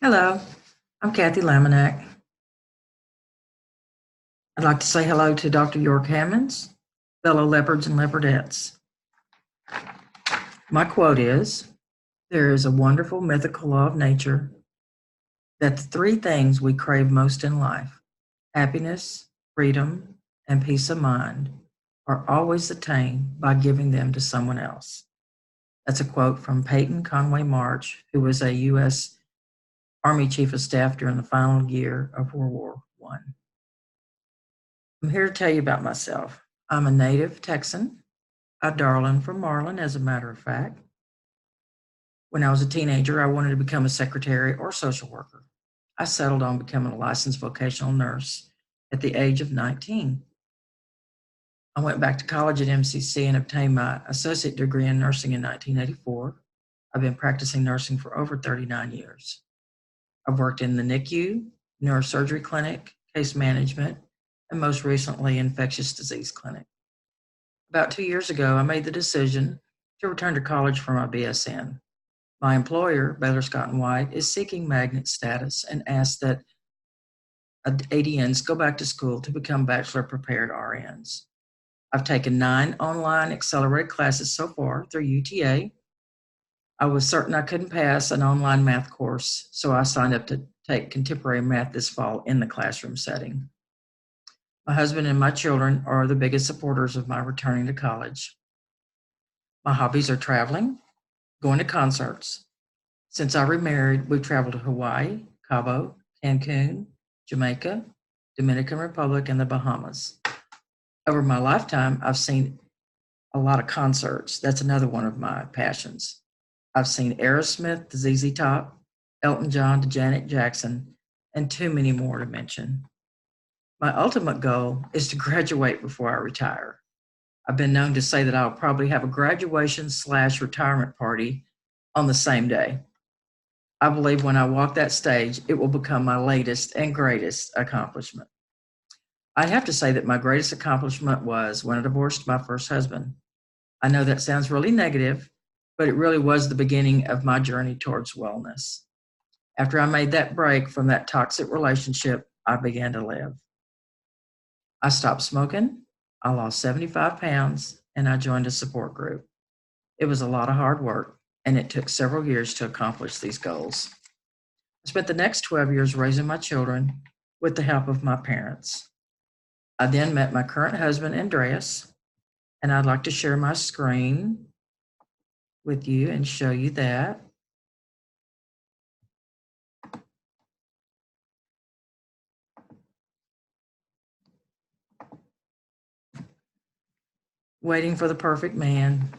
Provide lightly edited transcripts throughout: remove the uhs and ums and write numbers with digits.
Hello, I'm Kathy Laminack. I'd like to say hello to Dr. York Hammonds, fellow leopards and leopardettes. My quote is, there is a wonderful mythical law of nature that the three things we crave most in life, happiness, freedom, and peace of mind, are always attained by giving them to someone else. That's a quote from Peyton Conway March, who was a U.S. Army Chief of Staff during the final year of World War I. I'm here to tell you about myself. I'm a native Texan, a darling from Marlin, as a matter of fact. When I was a teenager, I wanted to become a secretary or social worker. I settled on becoming a licensed vocational nurse at the age of 19. I went back to college at MCC and obtained my associate degree in nursing in 1984. I've been practicing nursing for over 39 years. I've worked in the NICU, neurosurgery clinic, case management, and most recently, infectious disease clinic. About 2 years ago, I made the decision to return to college for my BSN. My employer, Baylor Scott & White, is seeking magnet status and asked that ADNs go back to school to become bachelor prepared RNs. I've taken 9 online accelerated classes so far through UTA. I was certain I couldn't pass an online math course, so I signed up to take contemporary math this fall in the classroom setting. My husband and my children are the biggest supporters of my returning to college. My hobbies are traveling, going to concerts. Since I remarried, we've traveled to Hawaii, Cabo, Cancun, Jamaica, Dominican Republic, and the Bahamas. Over my lifetime, I've seen a lot of concerts. That's another one of my passions. I've seen Aerosmith to ZZ Top, Elton John to Janet Jackson, and too many more to mention. My ultimate goal is to graduate before I retire. I've been known to say that I'll probably have a graduation/retirement party on the same day. I believe when I walk that stage, it will become my latest and greatest accomplishment. I'd have to say that my greatest accomplishment was when I divorced my first husband. I know that sounds really negative, but it really was the beginning of my journey towards wellness. After I made that break from that toxic relationship, I began to live. I stopped smoking, I lost 75 pounds, and I joined a support group. It was a lot of hard work, and it took several years to accomplish these goals. I spent the next 12 years raising my children with the help of my parents. I then met my current husband, Andreas, and I'd like to share my screen with you and show you that. Waiting for the perfect man.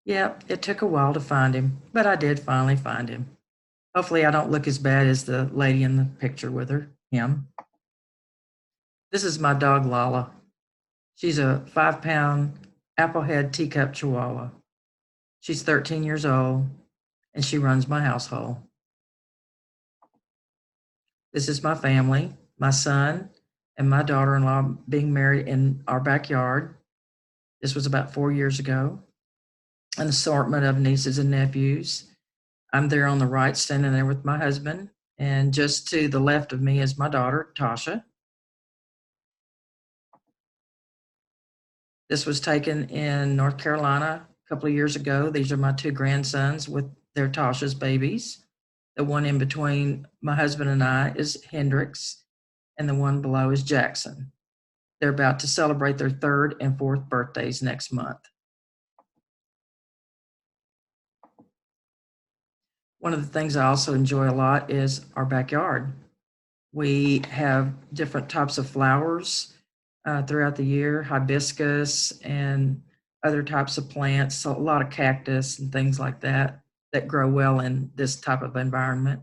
Yep, it took a while to find him, but I did finally find him. Hopefully, I don't look as bad as the lady in the picture with him. This is my dog, Lala. She's a 5-pound applehead teacup chihuahua. She's 13 years old, and she runs my household. This is my family, my son and my daughter-in-law being married in our backyard. This was about 4 years ago. An assortment of nieces and nephews. I'm there on the right, standing there with my husband. And just to the left of me is my daughter, Tasha. This was taken in North Carolina a couple of years ago. These are my 2 grandsons with their Tasha's babies. The one in between my husband and I is Hendrix, and the one below is Jackson. They're about to celebrate their 3rd and 4th birthdays next month. One of the things I also enjoy a lot is our backyard. We have different types of flowers throughout the year, hibiscus and other types of plants, so a lot of cactus and things like that that grow well in this type of environment.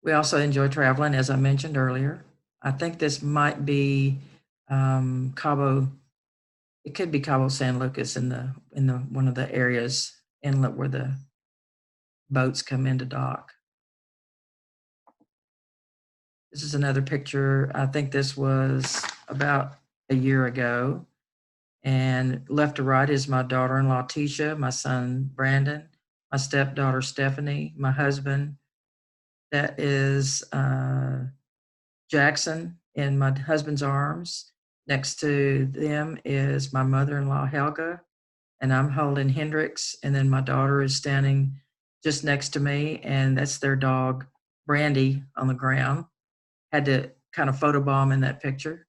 We also enjoy traveling, as I mentioned earlier. I think this might be Cabo. It could be Cabo San Lucas in the one of the areas inlet where the boats come into dock. This is another picture. I think this was about a year ago, And left to right is my daughter-in-law, Tisha, my son, Brandon, my stepdaughter, Stephanie, my husband, that is Jackson in my husband's arms. Next to them is my mother-in-law, Helga, and I'm holding Hendrix. And then my daughter is standing just next to me, and that's their dog, Brandy, on the ground. Had to kind of photobomb in that picture.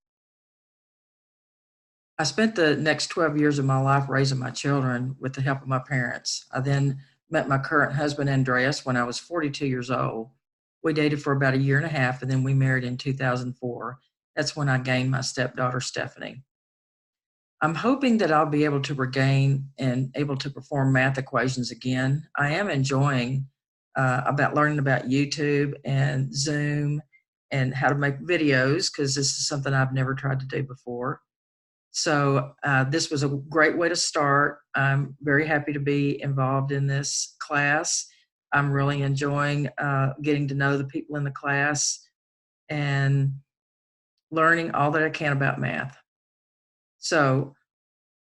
I spent the next 12 years of my life raising my children with the help of my parents. I then met my current husband, Andreas, when I was 42 years old. We dated for about a year and a half, and then we married in 2004. That's when I gained my stepdaughter, Stephanie. I'm hoping that I'll be able to regain and able to perform math equations again. I am enjoying about learning about YouTube and Zoom and how to make videos because this is something I've never tried to do before. So this was a great way to start. I'm very happy to be involved in this class. I'm really enjoying getting to know the people in the class and learning all that I can about math. So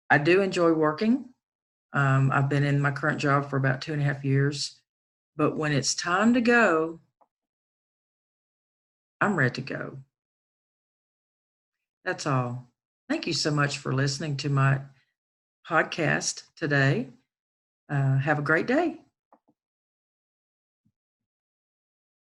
I do enjoy working. I've been in my current job for about 2.5 years, but when it's time to go, I'm ready to go. That's all. Thank you so much for listening to my podcast today. Have a great day.